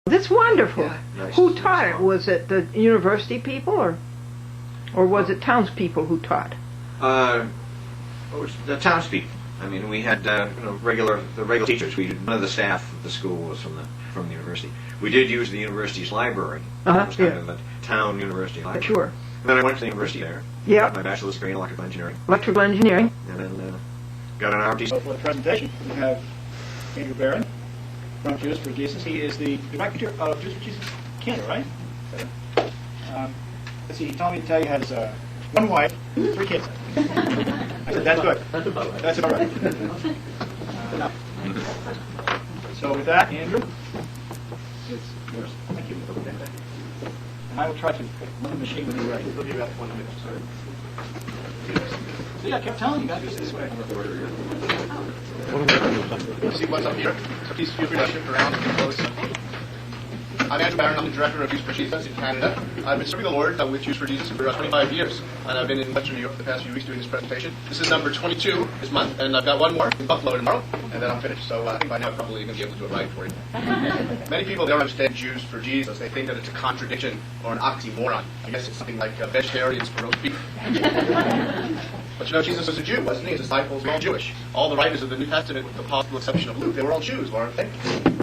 That's wonderful. Yeah, nice. Who taught it? Was it the university people, or was it townspeople who taught? The townspeople. I mean, we had the regular teachers. None of the staff of the school was from the university. We did use the university's library. It was kind of a town university library. Sure. And then I went to the university there. Yeah. Got my bachelor's degree in electrical engineering. Electrical engineering. And then got an RTC. So for the presentation, we have Andrew Barron from Jews for Jesus. He is the director of Jews for Jesus Canada, right? Let's see, he told me to tell you he has one wife, 3 kids. I said, that's good. That's about right. That's about right. So with that, Andrew, it's yours. Thank you. And I will try to run the machine when you're ready. It'll be about 1 minute. Sorry. See, I kept telling you guys this way. See what's up here. So please feel free to shift around and get close. I'm Andrew Barron. I'm the director of Jews for Jesus in Canada. I've been serving the Lord with Jews for Jesus for 25 years, and I've been in Western New York the past few weeks doing this presentation. This is number 22 this month, and I've got one more in Buffalo tomorrow, and then I'm finished. So I think by now I'm probably going to be able to do it right for you. Many people don't understand Jews for Jesus. They think that it's a contradiction or an oxymoron. I guess it's something like vegetarians for roast beef. But you know, Jesus was a Jew, wasn't he? His disciples were all Jewish. All the writers of the New Testament, with the possible exception of Luke, they were all Jews, weren't they?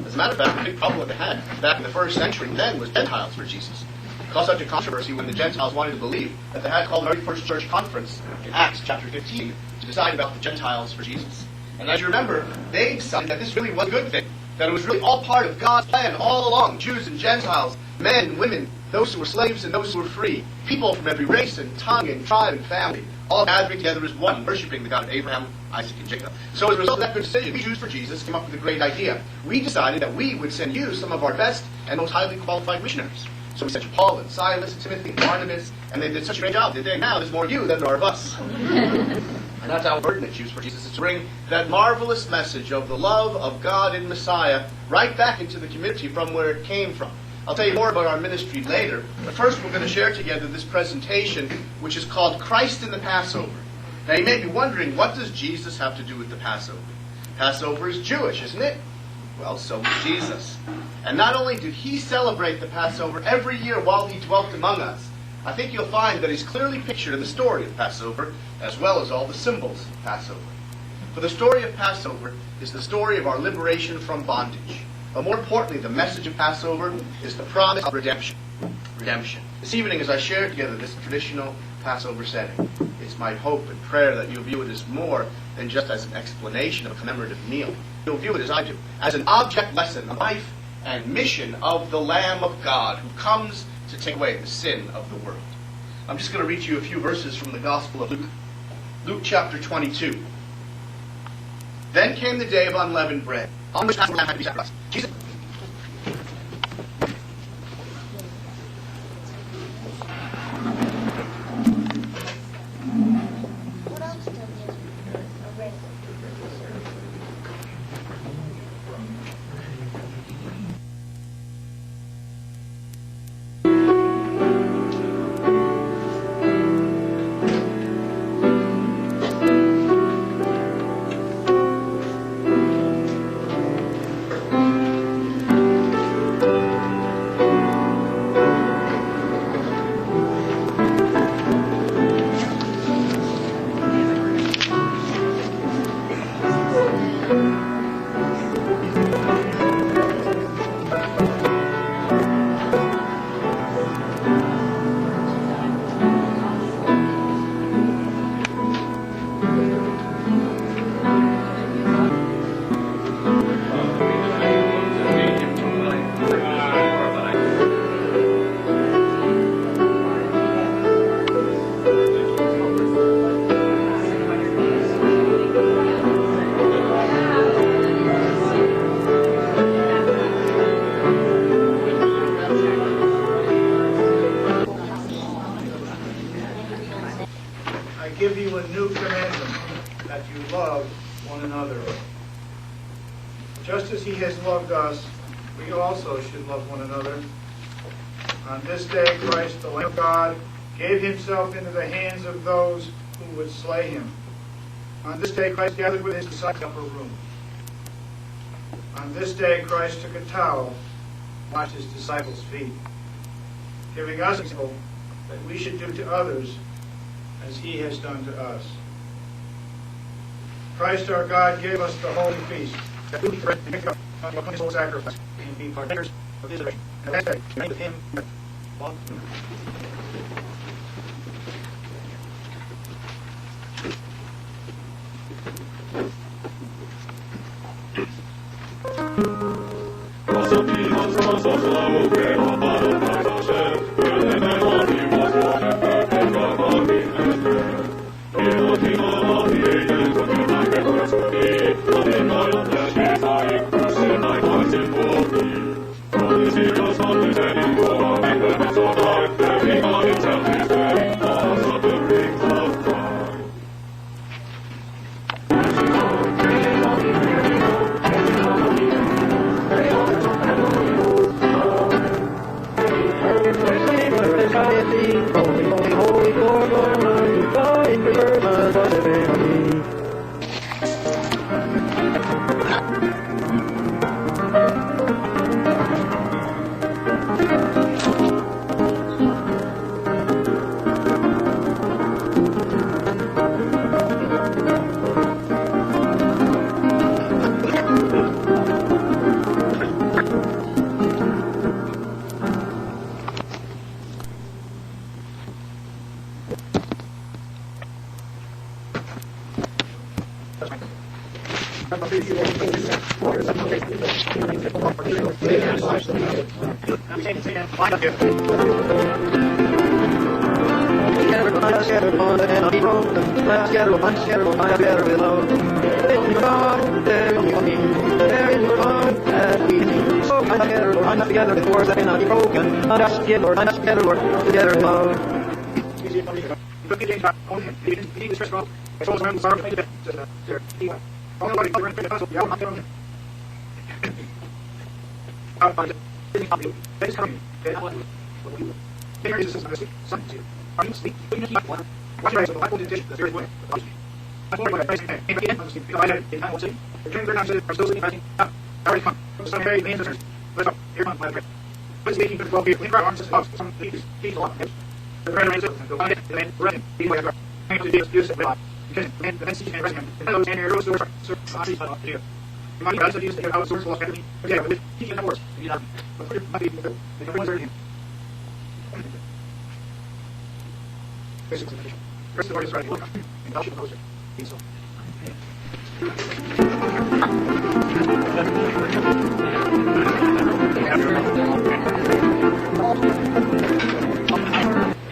As a matter of fact, the big problem that they had back in the first century then was Gentiles for Jesus. It caused such a controversy when the Gentiles wanted to believe that they had called the very first church conference in Acts chapter 15 to decide about the Gentiles for Jesus. And as you remember, they decided that this really was a good thing, that it was really all part of God's plan all along, Jews and Gentiles, men and women, those who were slaves and those who were free, people from every race and tongue and tribe and family, all gathering together as one, worshiping the God of Abraham, Isaac, and Jacob. So as a result of that good decision, we Jews for Jesus came up with a great idea. We decided that we would send you some of our best and most highly qualified missionaries. So we sent you Paul and Silas and Timothy and Barnabas, and they did such a great job, did they? Now there's more of you than there are of us. And that's our burden at Jews for Jesus, is to bring that marvelous message of the love of God in Messiah right back into the community from where it came from. I'll tell you more about our ministry later, but first we're going to share together this presentation, which is called Christ in the Passover. Now you may be wondering, what does Jesus have to do with the Passover? Passover is Jewish, isn't it? Well, so is Jesus. And not only did he celebrate the Passover every year while he dwelt among us, I think you'll find that he's clearly pictured in the story of Passover, as well as all the symbols of Passover. For the story of Passover is the story of our liberation from bondage. But more importantly, the message of Passover is the promise of redemption. Redemption. This evening, as I share together this traditional Passover setting, it's my hope and prayer that you'll view it as more than just as an explanation of a commemorative meal. You'll view it as I do, as an object lesson, a life and mission of the Lamb of God who comes to take away the sin of the world. I'm just going to read you a few verses from the Gospel of Luke. Luke chapter 22. Then came the day of unleavened bread, on which Passover lamb had to be sacrificed. Jesus. give you a new commandment, that you love one another. Just as he has loved us, we also should love one another. On this day, Christ, the Lamb of God, gave himself into the hands of those who would slay him. On this day, Christ gathered with his disciples in the upper room. On this day, Christ took a towel, washed his disciples' feet, giving us an example that we should do to others as he has done to us. Christ our God gave us the holy feast, that we might make up on his whole sacrifice and be partakers of his resurrection. And that's it. Remain with him. Long.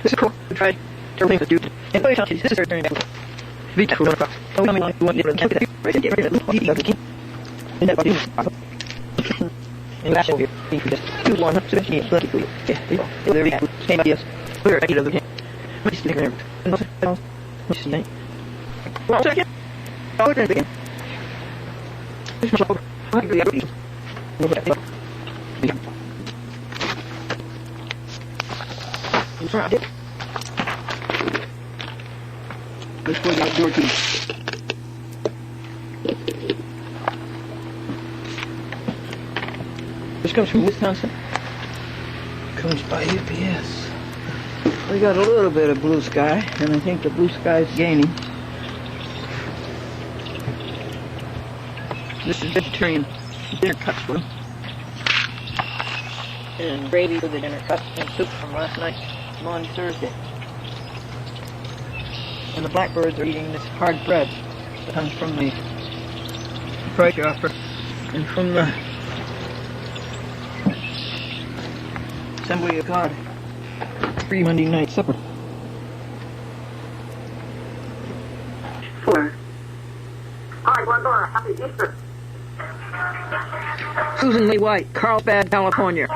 This is cool. We tried everything to do. And this is very bad. We can't go across. Oh, we want to get rid of the and that's what we do. And last over here, we just do one, so it's lucky for you. Yeah, there we go. Same ideas. We're ready to look at. Let's stick here. And also, let's see. Well, check it. I'll look at it again. This is over. I agree. That's right. Let's put it out door too. This comes from Wisconsin. Comes by UPS. We got a little bit of blue sky, and I think the blue sky is gaining. This is vegetarian dinner cuts for them. And gravy for the dinner cuts and soup from last night on Thursday. And the blackbirds are eating this hard bread that comes from the price offer and from the Assembly of God free Monday night supper. 4. Hi, Glendora. Happy Easter. Susan Lee White, Carlsbad, California.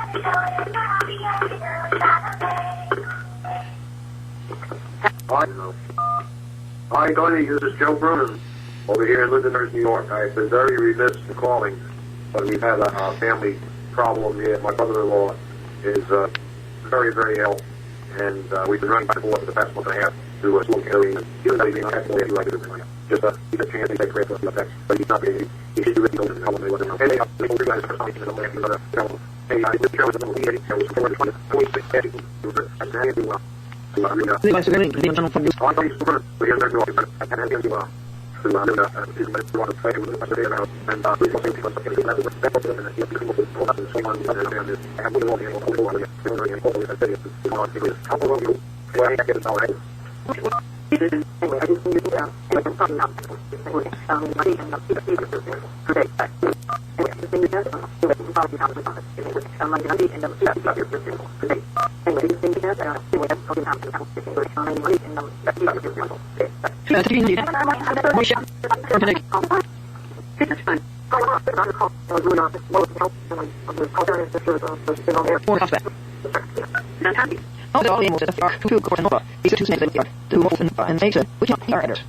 Happy Hi, Tony. This is Joe Brunin over here in Lindenhurst, New York. I've been very remiss in calling, but we've had a family problem here. My brother-in-law is very, very ill, and we've been running back and forth for the past month and a half to school carrying. He was not even on actually he liked it. Just he's a chance, he's a great for the but he's not being, he should really go to the column. Hey, you guys are something to the left, another fellow. Hey, this show is a little easy. It was 426, and I do well. Sì, ma sicuramente devono fare più. Also, all animals that are two course and over. These are two snakes that are two wolves and snakes, which are editors.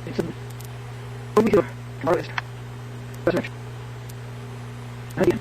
It's a movie tour. Tomorrow is. That's right. Again.